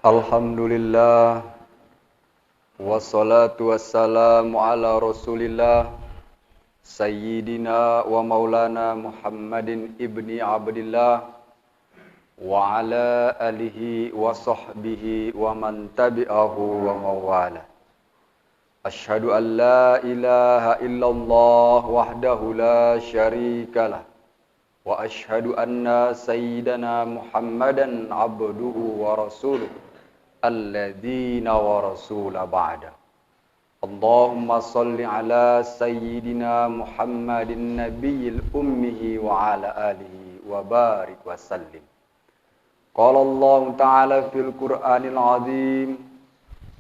Alhamdulillah, wassalatu wassalamu ala rasulillah, Sayyidina wa maulana Muhammadin ibni Abdillah, wa ala alihi wa sahbihi wa man tabi'ahu wa mawala. Ashhadu an la ilaha illallah wahdahu la syarikalah, wa ashhadu anna sayyidana Muhammadan abduhu wa rasuluh. Alladzina wa rasula ba'da. Allahumma salli ala sayyidina Muhammadin nabiyil ummihi wa ala alihi wa barik wa sallim. Qala Allah ta'ala fil Qur'anil azim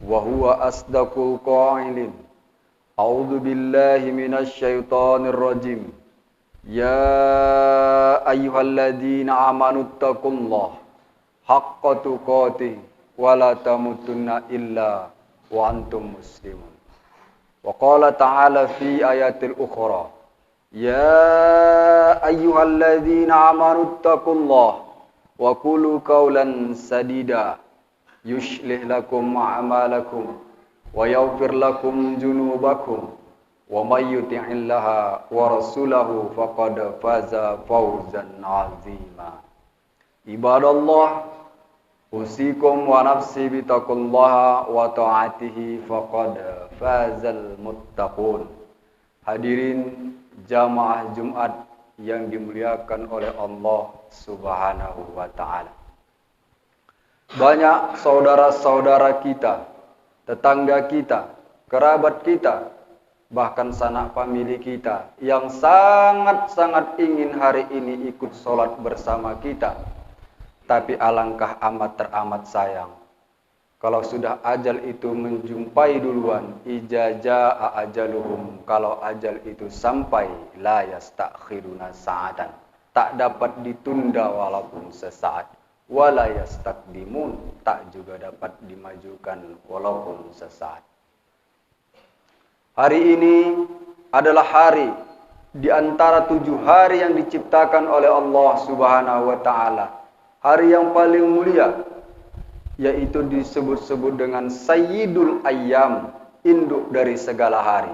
wa huwa asdaqul qailin. A'udzu billahi minasy syaithanir rajim. Ya ayyuhalladzina amanu taqullaha haqqa tuqatih wala tamutunna illa wa antum muslimun. Wa qala ta'ala fi ayatil ukhra, ya ayyuhalladzina amanu taqullaha wa qulu qawlan sadida yuslih lakum a'malakum wa yaghfir lakum junubakum wa may yuti'illaha wa rasulahu faqad faza fawzan 'azima. Ibadallah, usikum wa nafsi bitaqullaha wa ta'atihi faqad fazal muttaqun. Hadirin jamaah Jumat yang dimuliakan oleh Allah Subhanahu wa taala. Banyak saudara-saudara kita, tetangga kita, kerabat kita, bahkan sanak famili kita yang sangat-sangat ingin hari ini ikut sholat bersama kita. Tapi alangkah amat teramat sayang, kalau sudah ajal itu menjumpai duluan, ijaza ajaluhum, kalau ajal itu sampai, la yastakhiruna sa'atan, tak dapat ditunda walaupun sesaat, wala yastaqdimun, tak juga dapat dimajukan walaupun sesaat. Hari ini adalah hari di antara 7 hari yang diciptakan oleh Allah Subhanahu wa taala. Hari yang paling mulia, yaitu disebut-sebut dengan Sayyidul Ayyam, induk dari segala hari.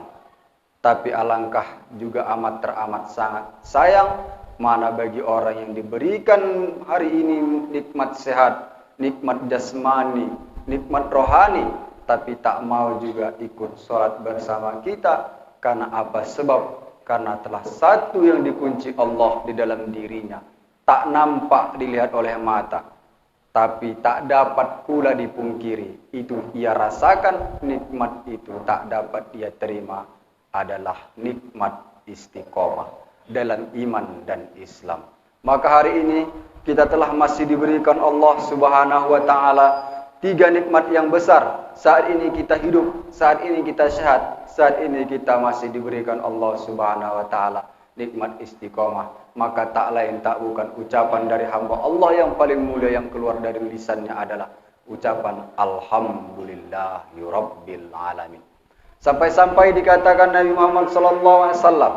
Tapi alangkah juga amat teramat sangat sayang, mana bagi orang yang diberikan hari ini nikmat sehat, nikmat jasmani, nikmat rohani, tapi tak mau juga ikut sholat bersama kita. Karena apa sebab? Karena telah satu yang dikunci Allah di dalam dirinya, tak nampak dilihat oleh mata, tapi tak dapat pula dipungkiri. Itu ia rasakan, nikmat itu tak dapat ia terima, adalah nikmat istiqomah dalam iman dan Islam. Maka hari ini kita telah masih diberikan Allah Subhanahu wa taala 3 nikmat yang besar. Saat ini kita hidup, saat ini kita sehat, saat ini kita masih diberikan Allah Subhanahu wa taala nikmat istiqomah. Maka tak lain tak bukan ucapan dari hamba Allah yang paling mulia yang keluar dari lisannya adalah ucapan alhamdulillahi rabbil alamin. Sampai-sampai dikatakan Nabi Muhammad sallallahu alaihi wasallam,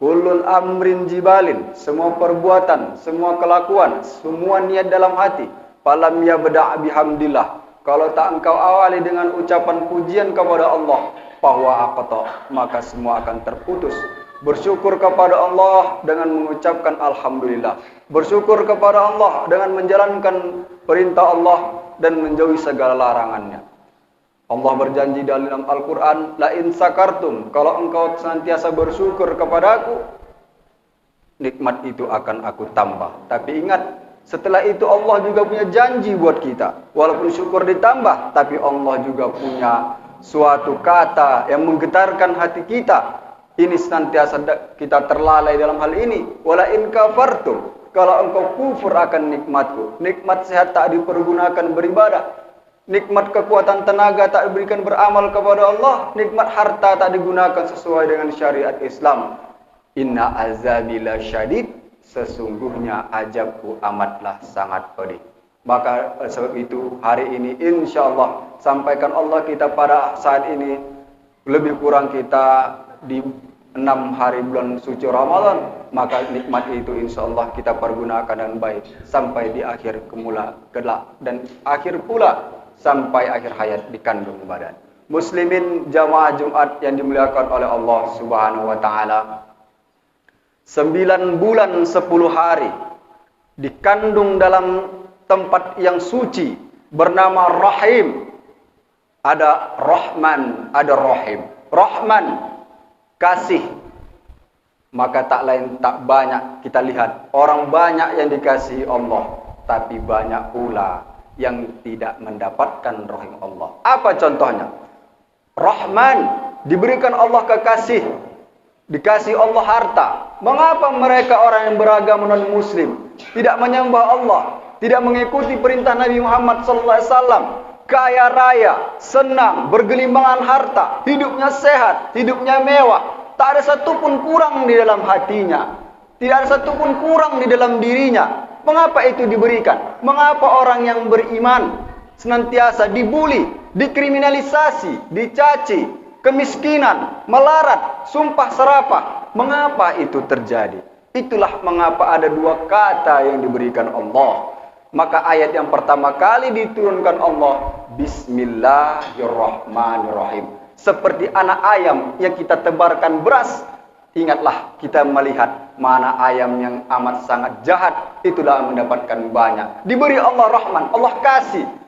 kullul amrin jibalin, semua perbuatan, semua kelakuan, semua niat dalam hati, falam yabda' bihamdillah, kalau tak engkau awali dengan ucapan pujian kepada Allah, bahwa aqta, maka semua akan terputus. Bersyukur kepada Allah dengan mengucapkan alhamdulillah. Bersyukur kepada Allah dengan menjalankan perintah Allah dan menjauhi segala larangannya. Allah berjanji dalam Al-Quran, la in sakartum, kalau engkau senantiasa bersyukur kepadaku, nikmat itu akan aku tambah. Tapi ingat, setelah itu Allah juga punya janji buat kita. Walaupun syukur ditambah, tapi Allah juga punya suatu kata yang menggetarkan hati kita. Ini senantiasa kita terlalai dalam hal ini. Wala in kafartum, kalau engkau kufur akan nikmatku. Nikmat sehat tak dipergunakan beribadah. Nikmat kekuatan tenaga tak diberikan beramal kepada Allah. Nikmat harta tak digunakan sesuai dengan syariat Islam. Inna azabila syadid, sesungguhnya ajabku amatlah sangat pedih. Maka sebab itu hari ini insyaallah sampaikan Allah kita pada saat ini, lebih kurang kita di 6 hari bulan suci Ramadan, maka nikmat itu insyaallah kita pergunakan dengan baik sampai di akhir kelak. Dan akhir pula sampai akhir hayat di kandung badan. Muslimin jamaah Jumat yang dimuliakan oleh Allah Subhanahu wa taala. 9 bulan 10 hari dikandung dalam tempat yang suci bernama Rahim. Ada Rahman, ada Rahim. Rahman, kasih. Maka tak lain tak banyak kita lihat orang banyak yang dikasihi Allah, tapi banyak pula yang tidak mendapatkan rahim Allah. Apa contohnya? Rahman, diberikan Allah kekasih, dikasih Allah harta. Mengapa mereka orang yang beragama non-muslim tidak menyembah Allah, tidak mengikuti perintah Nabi Muhammad SAW? Kaya raya, senang, bergelimbangan harta, hidupnya sehat, hidupnya mewah. Tak ada satupun kurang di dalam hatinya. Tidak ada satupun kurang di dalam dirinya. Mengapa itu diberikan? Mengapa orang yang beriman senantiasa dibuli, dikriminalisasi, dicaci, kemiskinan, melarat, sumpah serapah? Mengapa itu terjadi? Itulah mengapa ada 2 kata yang diberikan Allah. Maka ayat yang pertama kali diturunkan Allah, Bismillahirrahmanirrahim. Seperti anak ayam yang kita tebarkan beras. Ingatlah kita melihat mana ayam yang amat sangat jahat, itulah mendapatkan banyak. Diberi Allah Rahman, Allah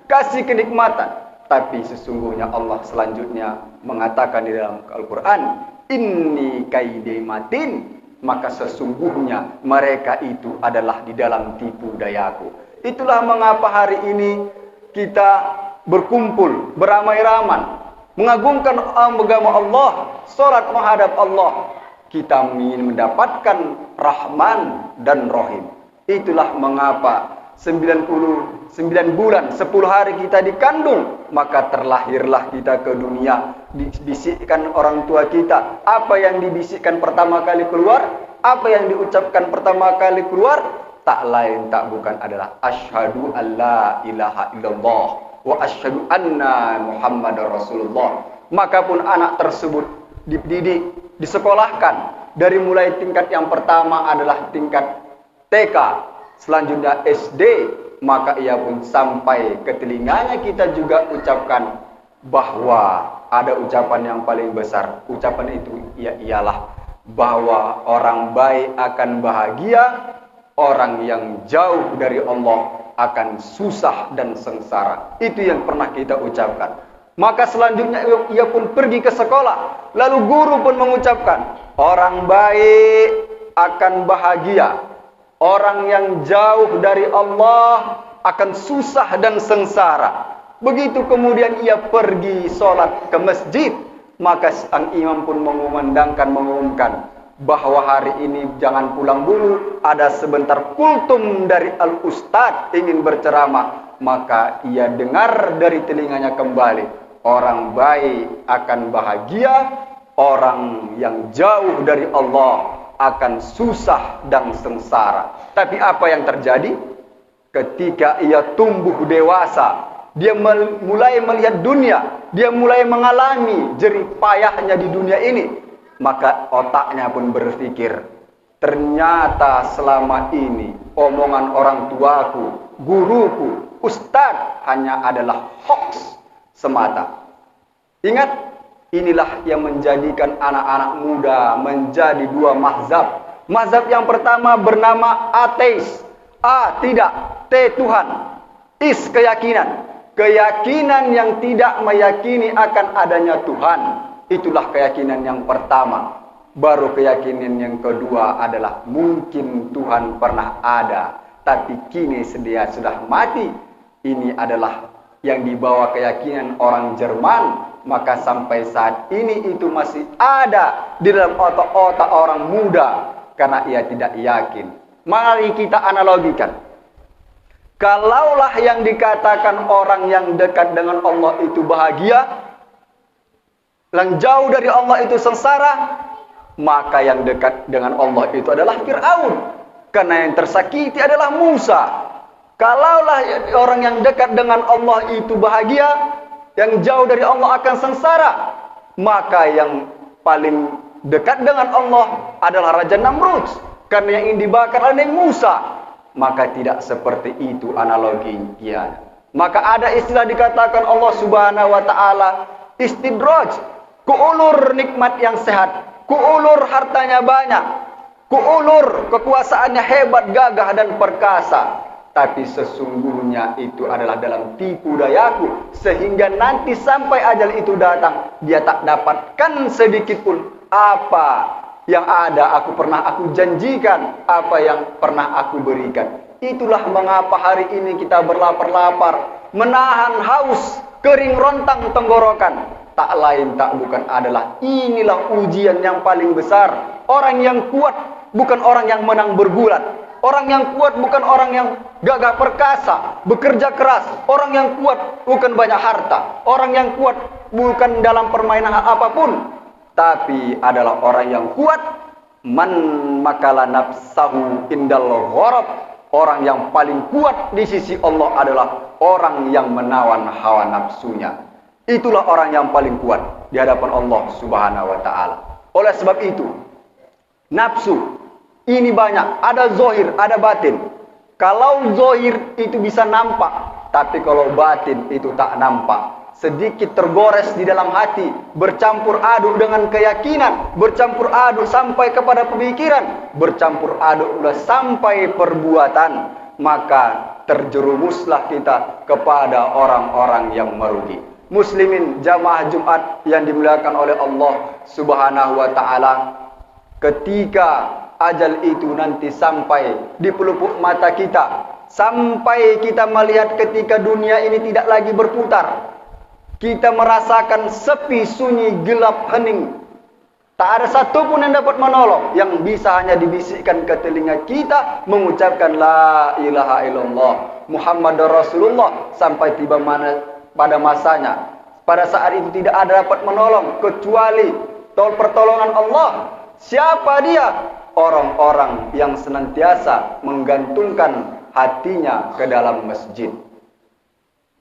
kasih kenikmatan. Tapi sesungguhnya Allah selanjutnya mengatakan di dalam Al-Quran, Inni kaidi matin. Maka sesungguhnya mereka itu adalah di dalam tipu dayaku. Itulah mengapa hari ini kita berkumpul, beramai-ramai, mengagungkan agama Allah, salat menghadap Allah. Kita ingin mendapatkan Rahman dan Rahim. Itulah mengapa 99 bulan 10 hari kita dikandung, maka terlahirlah kita ke dunia. Dibisikkan orang tua kita, apa yang dibisikkan pertama kali keluar, apa yang diucapkan pertama kali keluar, tak lain tak bukan adalah asyhadu alla ilaha illallah wa asyhadu anna Muhammadar Rasulullah. Maka pun anak tersebut dididik, disekolahkan dari mulai tingkat yang pertama adalah tingkat TK, selanjutnya SD, maka ia pun sampai ke telinganya kita juga ucapkan bahwa ada ucapan yang paling besar. Ucapan itu ialah bahwa orang baik akan bahagia, orang yang jauh dari Allah akan susah dan sengsara. Itu yang pernah kita ucapkan. Maka selanjutnya ia pun pergi ke sekolah. Lalu guru pun mengucapkan, orang baik akan bahagia, orang yang jauh dari Allah akan susah dan sengsara. Begitu kemudian ia pergi sholat ke masjid, maka sang imam pun mengumumkan bahwa hari ini jangan pulang dulu, ada sebentar kultum dari al-ustadz ingin berceramah. Maka ia dengar dari telinganya kembali, orang baik akan bahagia, orang yang jauh dari Allah akan susah dan sengsara. Tapi apa yang terjadi? Ketika ia tumbuh dewasa, dia mulai melihat dunia, dia mulai mengalami jerih payahnya di dunia ini. Maka otaknya pun berpikir, ternyata selama ini omongan orang tuaku, guruku, ustadz hanya adalah hoax semata. Ingat, inilah yang menjadikan anak-anak muda menjadi 2 mazhab. Mazhab yang pertama bernama ateis. A, tidak. T, Tuhan. Is, keyakinan. Keyakinan yang tidak meyakini akan adanya Tuhan. Itulah keyakinan yang pertama. Baru keyakinan yang kedua adalah mungkin Tuhan pernah ada, tapi kini dia sudah mati. Ini adalah yang dibawa keyakinan orang Jerman. Maka sampai saat ini itu masih ada di dalam otak-otak orang muda, karena ia tidak yakin. Mari kita analogikan. Kalaulah yang dikatakan orang yang dekat dengan Allah itu bahagia, yang jauh dari Allah itu sengsara, maka yang dekat dengan Allah itu adalah Fir'aun, karena yang tersakiti adalah Musa. Kalaulah orang yang dekat dengan Allah itu bahagia, yang jauh dari Allah akan sengsara, maka yang paling dekat dengan Allah adalah Raja Namrud, karena yang ingin dibakar oleh Musa. Maka tidak seperti itu analoginya. Maka ada istilah dikatakan Allah Subhanahu wa taala istidraj, kuulur nikmat yang sehat, kuulur hartanya banyak, kuulur kekuasaannya hebat, gagah dan perkasa. Tapi sesungguhnya itu adalah dalam tipu dayaku, sehingga nanti sampai ajal itu datang, dia tak dapatkan sedikit pun apa yang aku pernah janjikan, apa yang pernah aku berikan. Itulah mengapa hari ini kita berlapar-lapar, menahan haus, kering rontang tenggorokan. Tak lain tak bukan adalah inilah ujian yang paling besar. Orang yang kuat bukan orang yang menang bergulat. Orang yang kuat bukan orang yang gagah perkasa, bekerja keras. Orang yang kuat bukan banyak harta. Orang yang kuat bukan dalam permainan apapun. Tapi adalah orang yang kuat. Man makala nafsahu indal gharab. Orang yang paling kuat di sisi Allah adalah orang yang menawan hawa nafsunya. Itulah orang yang paling kuat di hadapan Allah Subhanahu wa taala. Oleh sebab itu, nafsu ini banyak, ada zohir, ada batin. Kalau zohir itu bisa nampak, tapi kalau batin itu tak nampak. Sedikit tergores di dalam hati, bercampur aduk dengan keyakinan, bercampur aduk sampai kepada pemikiran, bercampur aduk sampai perbuatan. Maka terjerumuslah kita kepada orang-orang yang merugi. Muslimin jamaah Jumat yang dimuliakan oleh Allah Subhanahu wa taala, ketika ajal itu nanti sampai di pelupuk mata kita, sampai kita melihat ketika dunia ini tidak lagi berputar, kita merasakan sepi, sunyi, gelap, hening. Tak ada satupun yang dapat menolong, yang bisa hanya dibisikkan ke telinga kita mengucapkan la ilaha illallah Muhammadur Rasulullah sampai tiba pada masanya. Pada saat itu tidak ada dapat menolong kecuali pertolongan Allah. Siapa dia? Orang-orang yang senantiasa menggantungkan hatinya ke dalam masjid.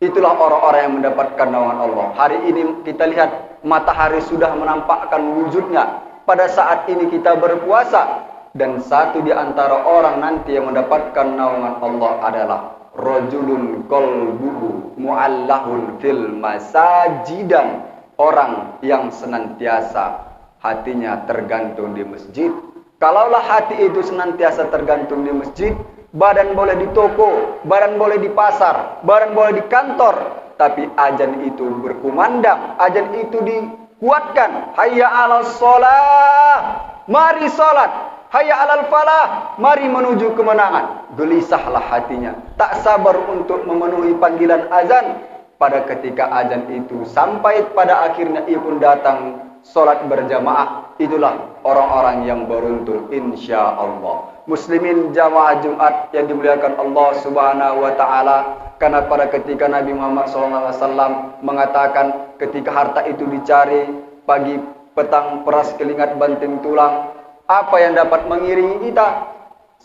Itulah orang-orang yang mendapatkan naungan Allah. Hari ini kita lihat matahari sudah menampakkan wujudnya. Pada saat ini kita berpuasa. Dan satu di antara orang nanti yang mendapatkan naungan Allah adalah rajulun qalbuhu mu'allahun fil masajidan. Orang yang senantiasa hatinya tergantung di masjid. Kalaulah hati itu senantiasa tergantung di masjid, badan boleh di toko, badan boleh di pasar, badan boleh di kantor, tapi azan itu berkumandang, azan itu dikuatkan. Hayya 'alas shalah, mari salat. Hayya 'alal falah, mari menuju kemenangan. Gelisahlah hatinya, tak sabar untuk memenuhi panggilan azan. Pada ketika azan itu sampai pada akhirnya ia pun datang salat berjamaah. Itulah orang-orang yang beruntung insya Allah. Muslimin jamaah Jumat yang dimuliakan Allah Subhanahu wa taala, karena pada ketika Nabi Muhammad SAW mengatakan ketika harta itu dicari pagi, petang, peras, keringat, banting tulang, apa yang dapat mengiringi kita?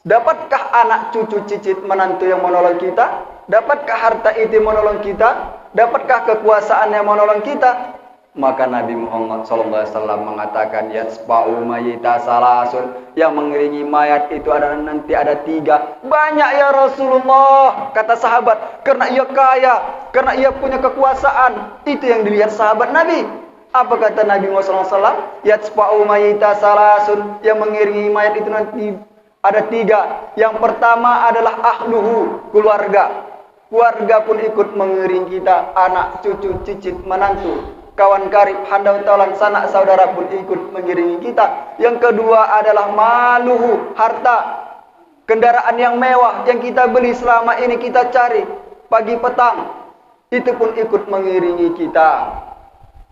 Dapatkah anak, cucu, cicit, menantu yang menolong kita? Dapatkah harta itu menolong kita? Dapatkah kekuasaan yang menolong kita? Maka Nabi Muhammad SAW mengatakan yatsba'u mayyita salasun, yang mengiringi mayat itu nanti ada 3. Banyak ya Rasulullah, kata sahabat, karena ia kaya, karena ia punya kekuasaan. Itu yang dilihat sahabat Nabi. Apa kata Nabi Muhammad SAW? Yatsba'u mayyita salasun, yang mengiringi mayat itu nanti ada 3. Yang pertama adalah ahluhu, keluarga. Keluarga pun ikut mengiringi kita, anak, cucu, cicit, menantu, kawan karib, handau taulan, sanak saudara pun ikut mengiringi kita. Yang kedua adalah maluhu, harta, kendaraan yang mewah yang kita beli selama ini kita cari pagi petang, itu pun ikut mengiringi kita.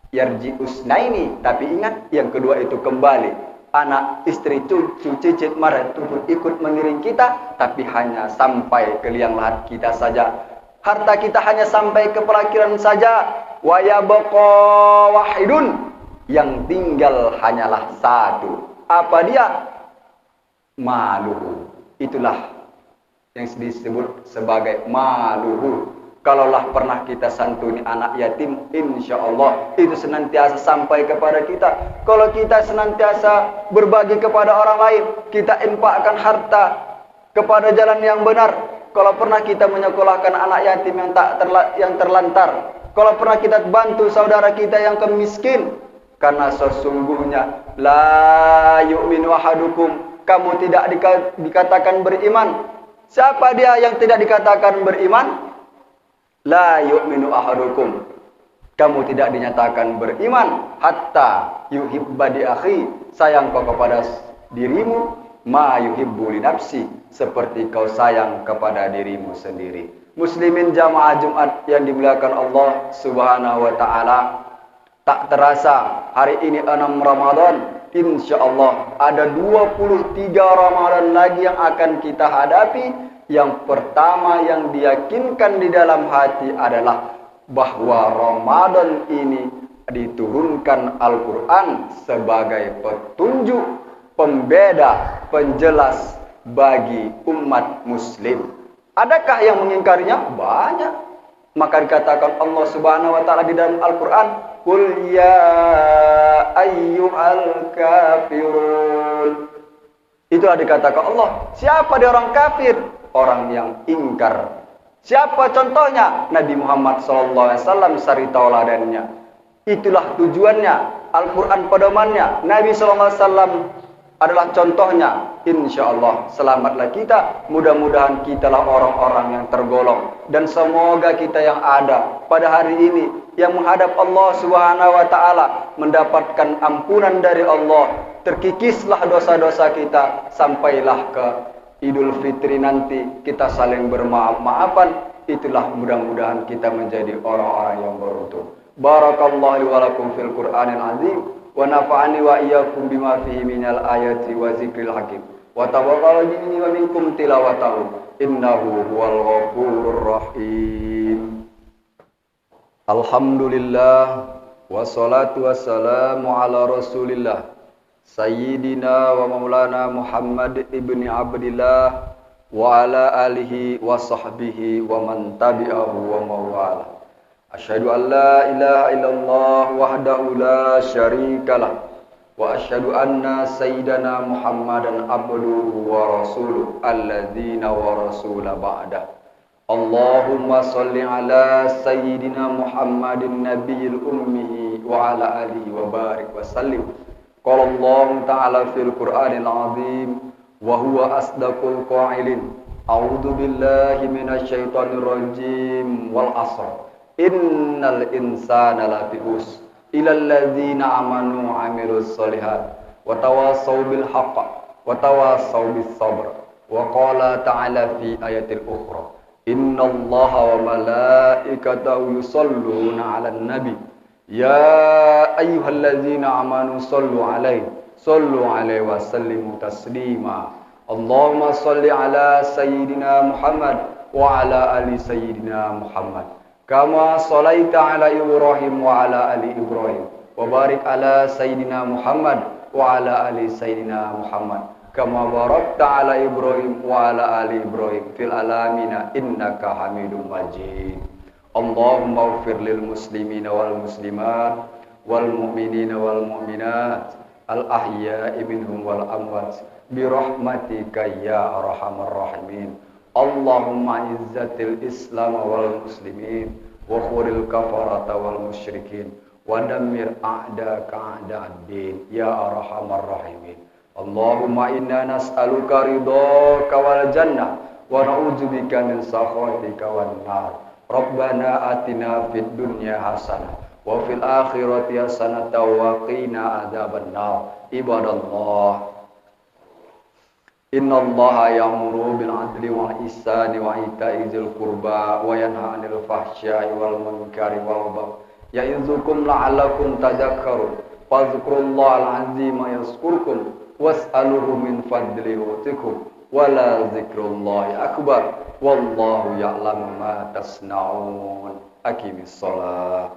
Yarji usnaini, tapi ingat yang kedua itu kembali. Anak, istri, cucu, cicit, marah itu pun ikut mengiring kita, tapi hanya sampai ke liang lahat kita saja. Harta kita hanya sampai ke pelakiran saja. Wa yabqa wahidun, yang tinggal hanyalah satu. Apa dia? Maluhu. Itulah yang disebut sebagai maluhu. Kalaulah pernah kita santuni anak yatim, insya Allah itu senantiasa sampai kepada kita. Kalau kita senantiasa berbagi kepada orang lain, kita infakkan harta kepada jalan yang benar, Kalau pernah kita menyekolahkan anak yatim yang terlantar, kalau pernah kita bantu saudara kita yang kemiskin, karena sesungguhnya la yu'minu ahadukum, kamu tidak dikatakan beriman. Siapa dia yang tidak dikatakan beriman? La yu'minu ahadukum, kamu tidak dinyatakan beriman hatta yuhibba di akhi, sayang kau kepada dirimu ma yuhibbu li nafsi, seperti kau sayang kepada dirimu sendiri. Muslimin jamaah Jumat yang dimuliakan Allah Subhanahu wa taala, tak terasa hari ini 6 Ramadan. Insyaallah ada 23 Ramadan lagi yang akan kita hadapi. Yang pertama yang diyakinkan di dalam hati adalah bahwa Ramadan ini diturunkan Al-Quran sebagai petunjuk, pembeda, penjelas bagi umat muslim. Adakah yang mengingkarinya? Banyak. Maka dikatakan Allah Subhanahu wa taala di dalam Al-Quran, "Qul ya ayyuhal kafirun." Itulah dikatakan Allah. Siapa dia orang kafir? Orang yang ingkar. Siapa contohnya? Nabi Muhammad SAW sari tauladannya. Itulah tujuannya. Al-Quran pedomannya. Nabi SAW adalah contohnya. InsyaAllah selamatlah kita. Mudah-mudahan kitalah orang-orang yang tergolong. Dan semoga kita yang ada pada hari ini, yang menghadap Allah Subhanahu wa ta'ala, mendapatkan ampunan dari Allah. Terkikislah dosa-dosa kita. Sampailah ke Idul Fitri nanti kita saling bermaaf-maafan. Itulah mudah-mudahan kita menjadi orang-orang yang beruntung. Barakallahu li wa lakum fil Qur'anil azim wa nafa'ani wa iyyakum bima fihi minal ayati wa zikril hakim wa tawakkalu minni wa minkum tilawatahu innahu huwal ghafurur rahim. Alhamdulillah wassalatu wassalamu ala Rasulillah Sayyidina wa maulana Muhammad ibni Abdillah wa ala alihi wa sahbihi wa man tabi'ahu wa mawala. Asyhadu an la ilaha illallah wahdahu la syarikalah wa asyhadu anna sayyidana Muhammadan abduhu wa rasuluh alladzina wa rasula ba'dah. Allahumma salli ala sayyidina Muhammadin nabiyil ummi wa ala alihi wa barik wa sallim. Qala Allah Ta'ala fil Qur'anil Azim wa huwa asdaqul qailin. A'udzu billahi minasy syaithanir rajim wal 'asr. Innal insana lafi khusr illal ladzina amanu wa 'amilus shalihat wa tawassaw bil haqq wa tawassaw bis sabr. Wa qala ta'ala fi ayatil ukhra. Innallaha wa malaikatahu yusholluna 'alan nabi. Ya ayyuhalladzina amanu sallu alaihi wa sallimu taslima. Allahumma salli ala sayyidina Muhammad wa ala ali sayyidina Muhammad kama sallaita ala Ibrahim wa ala ali Ibrahim wa barik ala sayyidina Muhammad wa ala ali sayyidina Muhammad kama barakta ala Ibrahim wa ala ali Ibrahim fil alamina innaka Hamidum Majid. Allahumma ighfir lil muslimina wal muslimat wal mu'minina wal mu'minat al ahya'i minhum wal amwat bi rahmatika ya arhamar rahimin. Allahumma izzatil islam wal muslimin wa khuril kafarata wal musyrikin wa dammir a'daka a'da'ad-din ya arhamar rahimin. Allahumma inna nas'aluka ridhaka wal jannah wa na'udzubika min sakhatika wan nar. Rabbana atina fid dunya hasanah wa fil akhirati hasanah wa qina adzabannar. Ibadallah, innallaha ya'muru bil 'adli wal ihsani wa ita'i dzil qurba wa yanha 'anil fahsya'i wal munkari wal baghi ya'izukum la'allakum tadhakkarun. Fadhkurullahal 'azima yazkurkum was'aluhu min fadlihi yu'tikum wala dzikrullahi akbar wallahu ya'lamu ma tasna'un. Aqimis shalah.